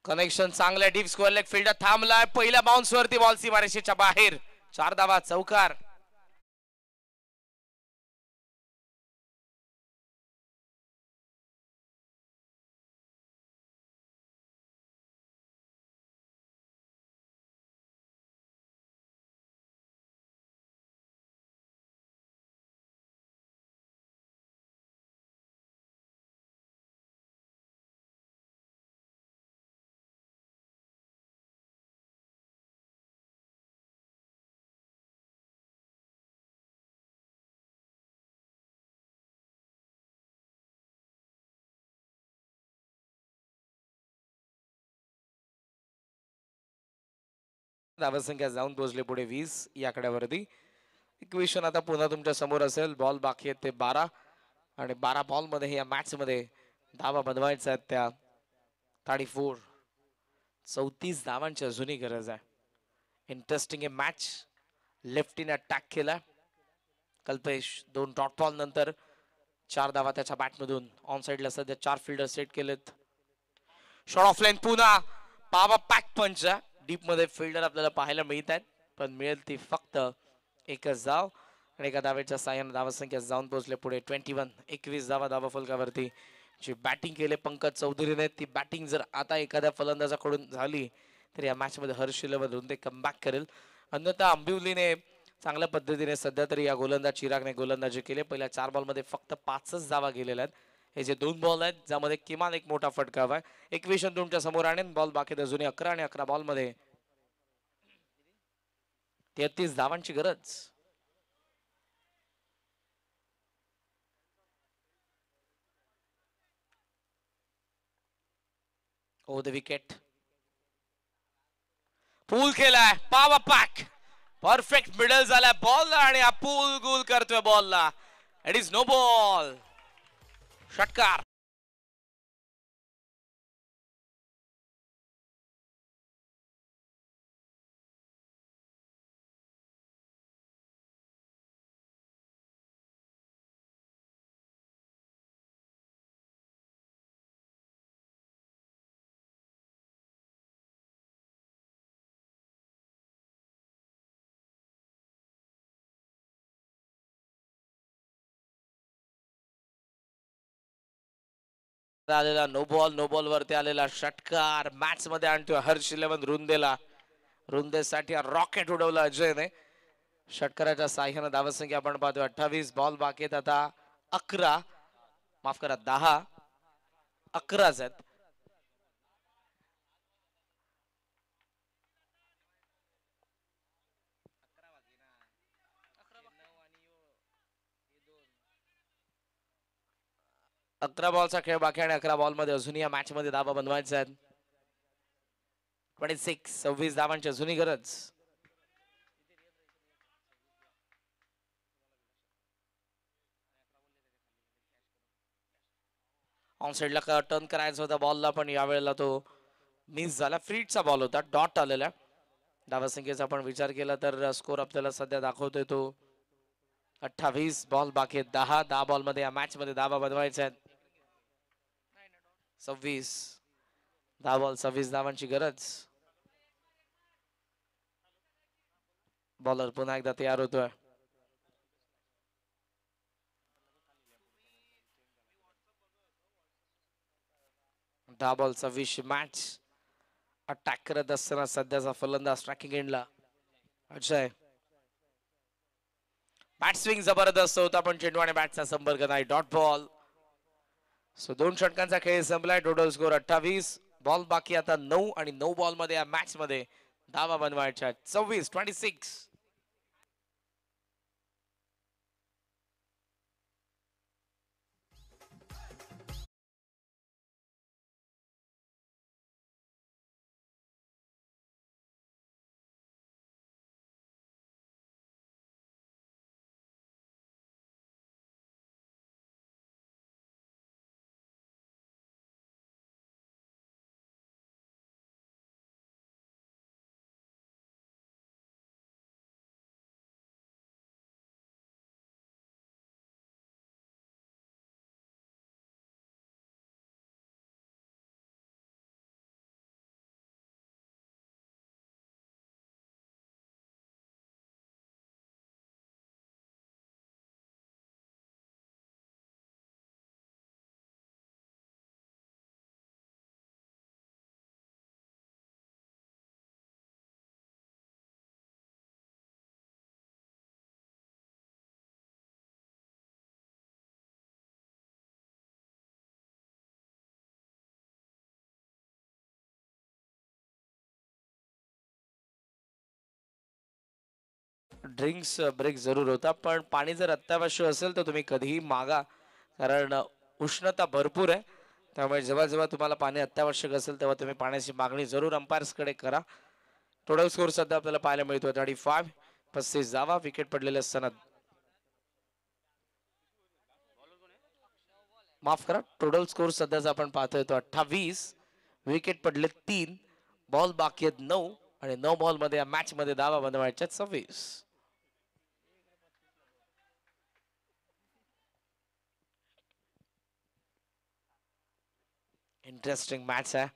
कनेक्शन चांगलं. डीप स्क्वेअर लेग फील्डर थांबलाय. पहिल्या बाउन्स वरती बॉल सीमारेषेच्या बाहेर. 4 धावा चौकार. धावसंख्या जाऊन पोहोचले पुढे 20 या आकड्यावरती. इक्वेशन आता पुन्हा तुमच्या समोर असेल. बॉल बाकी आहेत ते 12 आणि 12 बॉल मध्ये या मॅच मध्ये धावा बनवायच्या आहेत त्या 34. 34 धावांची अजूनही गरज आहे. इंटरेस्टिंग आहे मॅच. लेफ्टीने अटॅक केला कल्पेश. 2 डॉट बॉल नंतर 4 धावा त्याच्या बॅटमधून. ऑन साइडला सध्या 4 फिल्डर सेट केलेत. शॉर्ट ऑफ लाईन पुन्हा पावा पॅक पंच. डीप मध्ये फिल्डर आपल्याला पाहायला मिळत आहेत पण मिळेल ती फक्त एकच धाव आणि एका धावेच्या साह्याने धावसंख्या जाऊन पोहोचले पुढे 21. 21 धावा धावा फलकावरती. जी बॅटिंग केले पंकज चौधरीने ती बॅटिंग जर आता एखाद्या फलंदाजाकडून झाली तर या मॅच मध्ये हर्ष 11 रुंदे कमबॅक करेल. अन्यथा आंबिवलीने चांगल्या पद्धतीने सध्या तरी या गोलंदाज चिरागने गोलंदाजी केली. पहिल्या 4 बॉल मध्ये फक्त 5च धावा गेलेल्या आहेत. हे जे 2 बॉल आहेत ज्यामध्ये किमान एक मोठा फटका हवाय. एक विषय तुमच्या समोर आणेन. बॉल बाकी अजूनही 11 आणि 11 बॉल मध्ये 33 धावांची गरज. ओ द विकेट. पूल केलाय. पावा पॅक. परफेक्ट मिडल झालाय बॉल आणि हा पूल गोल करतोय बॉलला. It is no ball. षटकार. आलेला नो बॉल. नो बॉल वरती आलेला षटकार मॅच मध्ये आणतोय हर्ष 11 रुंदेला. रुंदेसाठी रॉकेट उडवलं अजयने. षटकाराच्या साह्याने धावसंख्या आपण पाहतोय 28. बॉल बाकी आहेत आता 11. माफ करा 10. 11च आहेत. अकरा बॉलचा खेळ बाकी आणि 11 बॉल मध्ये अजूनही या मॅच मध्ये धावा बनवायच्या आहेत. 26 धावांची अजूनही गरज. ऑन साईडला टर्न करायचा होता बॉलला, पण यावेळेला तो मिस झाला. फ्रीटचा बॉल होता, डॉट आलेला. धावसंख्येचा आपण विचार केला तर स्कोर आपल्याला सध्या दाखवतोय तो 28. बॉल बाकी आहेत 10 बॉल मध्ये या मॅच मध्ये धावा बनवायच्या आहेत. 26 10 बॉल 26 धावांची गरज. बॉलर पुन्हा एकदा तयार होतोय. दहा बॉल 26 मॅच. अटॅक करत असताना सध्याचा फलंदाज ट्रॅकिंग एंडला अक्षय. बॅट स्विंग जबरदस्त होता, पण चेंडू आणि बॅटचा संपर्क नाही. Dot ball. सो 2 षटकांचा खेळ संपलाय. Total score 28. बॉल बाकी आता 9 आणि 9 बॉल मध्ये या मॅच मध्ये धावा बनवायच्या 26. ड्रिंक्स ब्रेक जरूर होता, पण पाणी जर अत्यावश्यक असेल तर तुम्ही कधीही मागा, कारण उष्णता भरपूर आहे. त्यामुळे जेव्हा जेव्हा तुम्हाला पाणी अत्यावश्यक असेल तेव्हा तुम्ही पाण्याची मागणी जरूर अंपायर्स कडे करा. टोटल स्कोर सध्या आपल्याला पाहायला मिळतोय 35 धावा. विकेट पडलेले असताना, माफ करा, टोटल स्कोर सध्याचा आपण पाहतोय तो 28. विकेट पडले 3. बॉल बाकी आहेत 9 आणि 9 बॉल मध्ये या मॅच मध्ये धावा बनवायच्या 26. इंटरेस्टिंग मॅच आहे.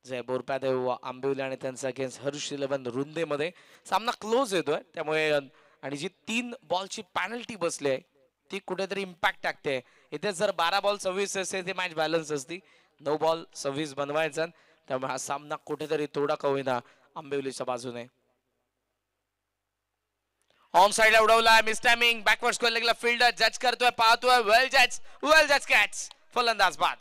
जय बोरपादेव आंबिवली आणि त्यांचा अगेन्स्ट हर्ष 11 रुंदेमध्ये सामना क्लोज येतोय. त्यामुळे आणि जी 3 बॉलची पॅनल्टी बसली आहे ती कुठेतरी इम्पॅक्ट टाकते. इथे जर 12 बॉल 26 असते ती मॅच बॅलन्स असती. 9 बॉल 26 बनवायचा. त्यामुळे हा सामना कुठेतरी थोडा का होईना आंबिवलीच्या बाजूने. ऑन साइडला उडवला, मिस टायमिंग. बॅकवर्ड स्क्वेअर लेगला फील्डर जज करतोय, पाहतोय. वेल जज कॅच. फलंदाज बाद.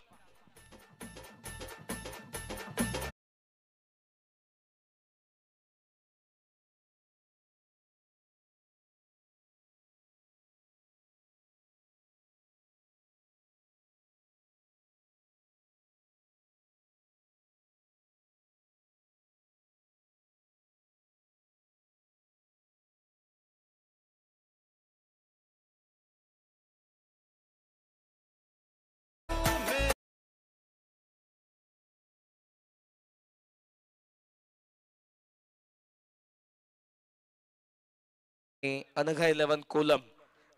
अनघा 11 कोलम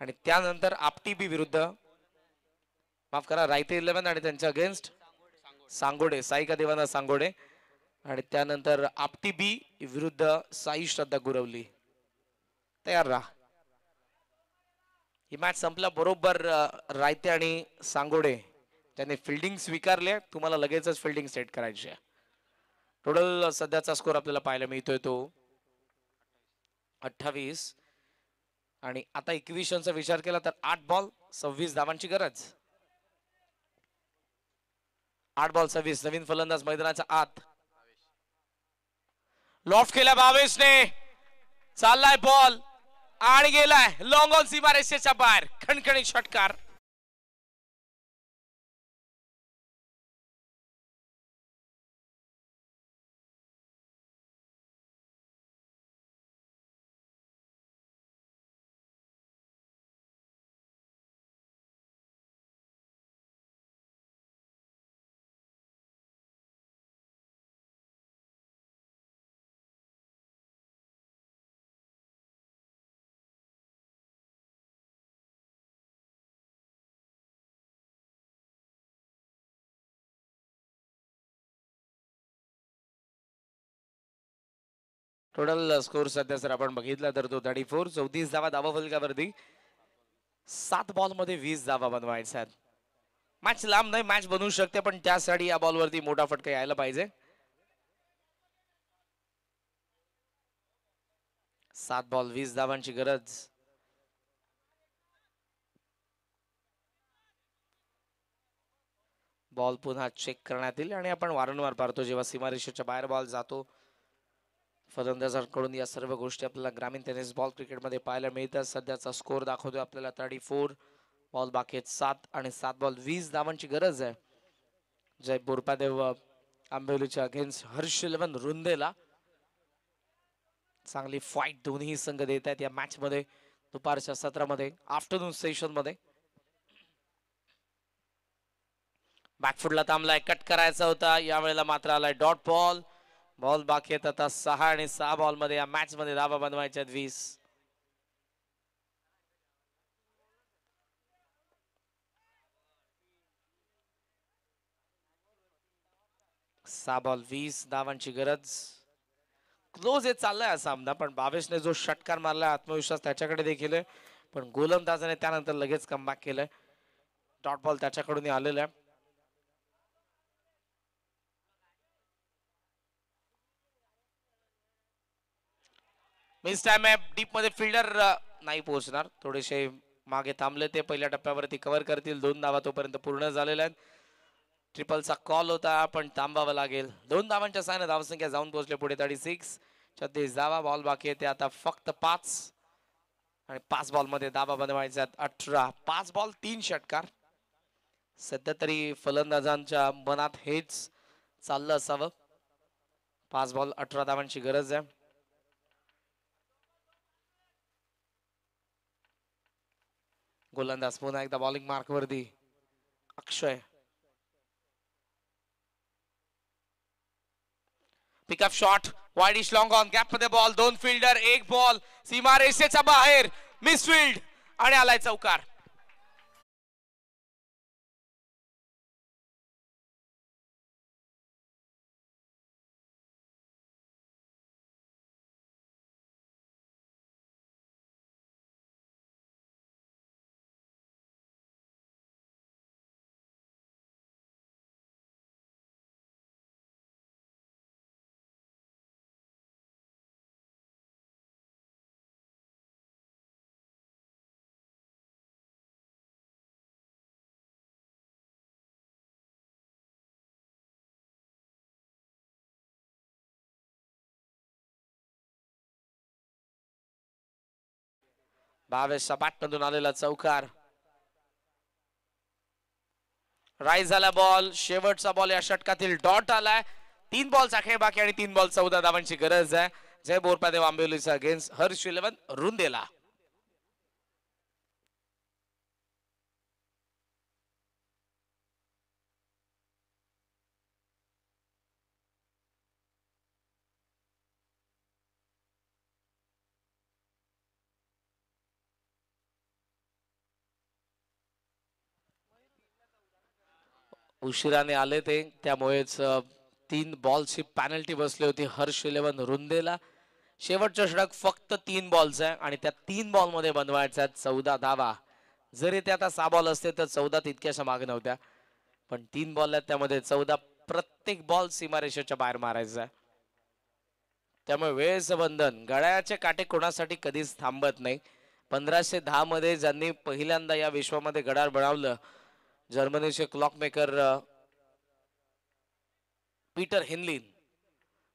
आणि त्यानंतर आपटी बी विरुद्ध, माफ करा, रायते 11 आणि त्यांच्या अगेन्स्ट सांगोडे, साईका देवाना सांगोडे. आणि त्यानंतर आपटी बी विरुद्ध साई श्रद्धा गुरवली. तयार राहा. ही मॅच संपल्या बरोबर रायते आणि सांगोडे त्यांनी फिल्डिंग स्वीकारले. तुम्हाला लगेचच फिल्डिंग सेट करायची आहे. टोटल सध्याचा स्कोर आपल्याला पाहायला मिळतोय तो 28. आणि आता इक्वेशनचा विचार केला तर 8 बॉल 26 धावांची गरज. 8 बॉल 26. नवीन फलंदाज मैदानाच्या आत. लॉफ्ट केला भावेशने. चाललाय बॉल आणि गेलाय लॉंग ऑन सीमारेषेच्या बाहेर. खणखणीत षटकार. टोटल स्कोर सध्या जर आपण बघितला तर तो 34, 34 धावा धावफलकावरती 7 बॉल मध्ये 20 धावा बनवायच्या आहेत. मॅच लांब नाही, मॅच बनवू शकते, पण त्यासाठी या बॉलवरती मोठा फटका यायला पाहिजे. 7 बॉल 20 धावांची गरज. बॉल पुन्हा चेक करण्यात येईल आणि आपण वारंवार पाहतो जेव्हा सीमारेषेच्या बाहेर बॉल जातो फलंदाजांकडून या सर्व गोष्टी आपल्याला ग्रामीण टेनिस बॉल क्रिकेटमध्ये पाहायला मिळतात. सध्याचा स्कोर दाखवतोय आपल्याला 34, बॉल बाकी आहेत 7 आणि 7 बॉल 20 धावांची गरज आहे. जय बोरपादेव आंबेवलीच्या अगेन्स्ट हर्ष 11 रुंदेला. चांगली फाईट दोन्ही संघ देत आहेत या मॅच मध्ये दुपारच्या सत्रामध्ये आफ्टरनून सेशन मध्ये. बॅकफुटला थांबलाय, कट करायचा होता, यावेळेला मात्र आलाय डॉट बॉल. बॉल बाकी आहेत आता 6 आणि 6 बॉल मध्ये या मॅच मध्ये धावा बनवायच्या 20. 6 बॉल 20 धावांची गरज. क्लोज हे चाललाय हा सामना, पण बावेशने जो षटकार मारला आत्मविश्वास त्याच्याकडे देखील आहे, पण गोलंदाजाने त्यानंतर लगेच कमबॅक केलंय. डॉट बॉल त्याच्याकडून आलेला आहे. मिस टाइम आहे, डीप मध्ये फिल्डर नाही पोहोचणार, थोडेसे मागे थांबले ते पहिल्या टप्प्यावरती कव्हर करतील. 2 धावा तोपर्यंत पूर्ण झालेल्या आहेत. ट्रिपलचा कॉल होता पण थांबावं लागेल. 2 धावांच्या साहाय्याने धावसंख्या जाऊन पोहोचले पुढे 36. 36 धावा, बॉल बाकी आहे ते आता फक्त 5 आणि 5 बॉल मध्ये धावा बनवायच्या 18. 5 बॉल 3 षटकार. सध्या तरी फलंदाजांच्या मनात हेच चाललं असावं. 5 बॉल 18 धावांची गरज आहे. गोलंदाज पुन्हा एकदा बॉलिंग मार्क वरती Akshay. Pickup shot, widish long on, gap मध्ये बॉल, 2 फिल्डर 1 बॉल, सीमारेषेच्या बाहेर, मिसफिल्ड आणि आलाय चौकार. बावेशचा बॅटमधून आलेला चौकार. राईज झाला बॉल, शेवटचा बॉल या षटकातील डॉट आलाय. 3 बॉलचा खेळ बाकी आणि 3 बॉल 14 धावांची गरज आहे. जय बोरपादेव आंबेवलीचा अगेन्स्ट हर्ष 11 रुंदेला. उशिराने आले ते, त्यामुळेच 3 बॉलची पॅनल्टी बसली होती हर्ष 11 रुंदेला. शेवटचा षटक फक्त 3 बॉलचा आहे आणि त्या 3 बॉल मध्ये बनवायच्या 14 धावा. जरी ते आता 6 बॉल असते तर 14 तितक्याशा मागे नव्हत्या, पण 3 बॉल आहेत त्यामध्ये 14. प्रत्येक बॉल सीमारेषेच्या बाहेर मारायचा आहे. त्यामुळे वेळेचं बंधन, गळ्याचे काटे कोणासाठी कधीच थांबत नाही. 1510 मध्ये ज्यांनी पहिल्यांदा या विश्वामध्ये घड्याळ बनवलं, जर्मनीचे क्लॉक मेकर पीटर हेनलिन,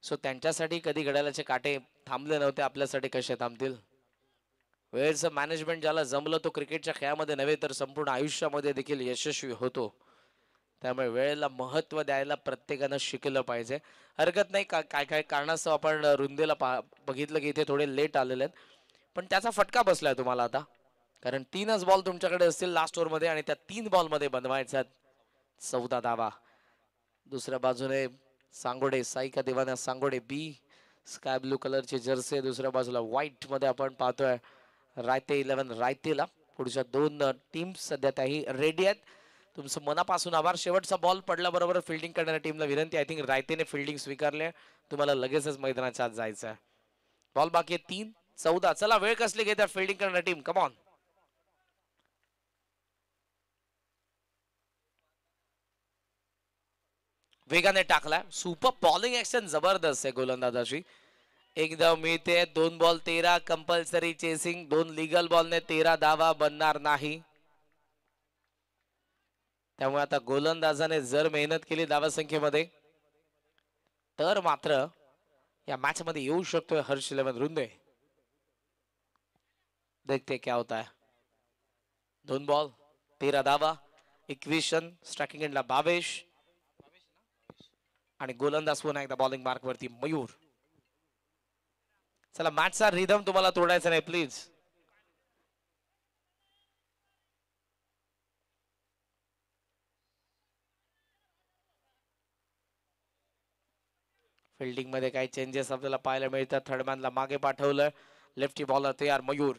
सो त्यांच्यासाठी कधी घड्याळाचे काटे थांबले नव्हते, आपल्यासाठी कसे थांबतील. वेळेचं मॅनेजमेंट ज्याला जमलं तो क्रिकेटच्या खेळामध्ये नव्हे तर संपूर्ण आयुष्यामध्ये देखील यशस्वी होतो. त्यामुळे वेळेला महत्त्व द्यायला प्रत्येकानं शिकलं पाहिजे. हरकत नाही, काय काय कारणास्तव आपण रुंदेला बघितलं की इथे थोडे लेट आलेले आहेत, पण त्याचा फटका बसलाय तुम्हाला आता, कारण 3च बॉल तुमच्याकडे असतील लास्ट ओव्हरमध्ये आणि त्या 3 बॉल मध्ये बनवायच्यात 14 धावा. दुसऱ्या बाजूने सांगोडे, साईका देवाना सांगोडे बी, स्काय ब्लू कलरची जर्सी. दुसऱ्या बाजूला व्हाईट मध्ये आपण पाहतोय रायते 11 रायतेला. पुढच्या 2 टीम्स सध्या त्याही रेडी आहेत. तुमचं मनापासून आभार. शेवटचा बॉल पडल्याबरोबर फिल्डिंग करणाऱ्या टीमला विनंती. आय थिंक रायतेने फिल्डिंग स्वीकारले, तुम्हाला लगेचच मैदानाच्या आत जायचं आहे. बॉल बाकी आहे 3-14. चला वेळ कसली घेतात फिल्डिंग करणार टीम. Come on. वेगाने टाकलाय. सुपर बॉलिंग ऍक्शन जबरदस्त आहे गोलंदाजाची. एकदम मिळते. 2 बॉल 13 कंपल्सरी चेसिंग. 2 लिगल बॉलने 13 धावा बनणार नाही. त्यामुळे आता गोलंदाजाने जर मेहनत केली धावसंख्येमध्ये तर मात्र या मॅच मध्ये येऊ शकतोय हर्ष 11 रुंदे. देखते क्या होता है. 2 बॉल 13 धावा. 21 रन. स्ट्रायकिंग एंडला 22 आणि गोलंदाज पुन्हा एकदा बॉलिंग मार्क वरती मयूर. चला मॅचचा रिदम तुम्हाला तोडायचा नाही प्लीज. फिल्डिंग मध्ये काही चेंजेस आपल्याला पाहायला मिळतात. थर्डमॅनला मागे पाठवलं. लेफ्टी बॉलर तयार मयूर.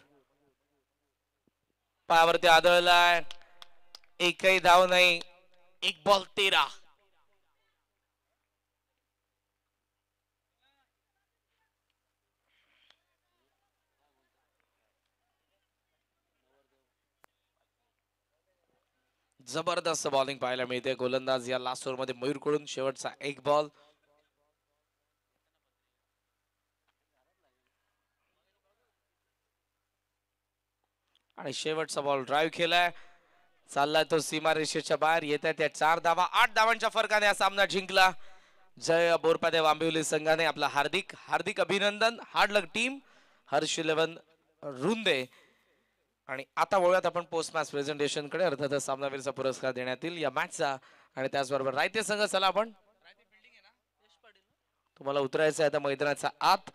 पायावरती आदळलाय. एकही धाव नाही. 1 बॉल 13. जबरदस्त बॉलिंग पाहायला मिळते. गोलंदाज या लास्ट ओव्हर मध्ये मयूर कडून. शेवटचा 1 बॉल. आणि शेवटचा बॉल ड्राईव्ह केलाय. चाललाय तो सीमा रेषेच्या बाहेर. येत्या त्या 4 धावा. 8 धावांच्या फरकाने हा सामना जिंकला. जय बोरपादे आंबिवली संघाने. आपला हार्दिक अभिनंदन. हार्ड लक टीम. हर्ष 11 रुंदे. आणि आता वळूयात आपण पोस्ट मॅच प्रेझेंटेशन कडे. अर्थातच सामनावीरचा पुरस्कार देण्यात येईल या मॅचचा. आणि त्याचबरोबर रायते संघ. चला आपण तुम्हाला उतरायचं आहे आता मैदानाच्या आत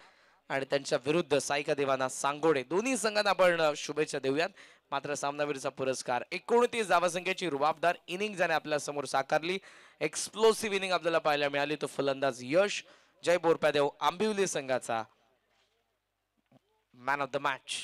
आणि त्यांच्या विरुद्ध साईका देवाना सांगोडे. दोन्ही संघांना आपण शुभेच्छा देऊयात. मात्र सामनावीरचा पुरस्कार 29 धावसंख्येची रुबाबदार इनिंग ज्याने आपल्या समोर साकारली. एक्सप्लोसिव्ह इनिंग आपल्याला पाहायला मिळाली. तो फलंदाज यश जय बोरपादेव आंबिवली संघाचा मॅन ऑफ द मॅच.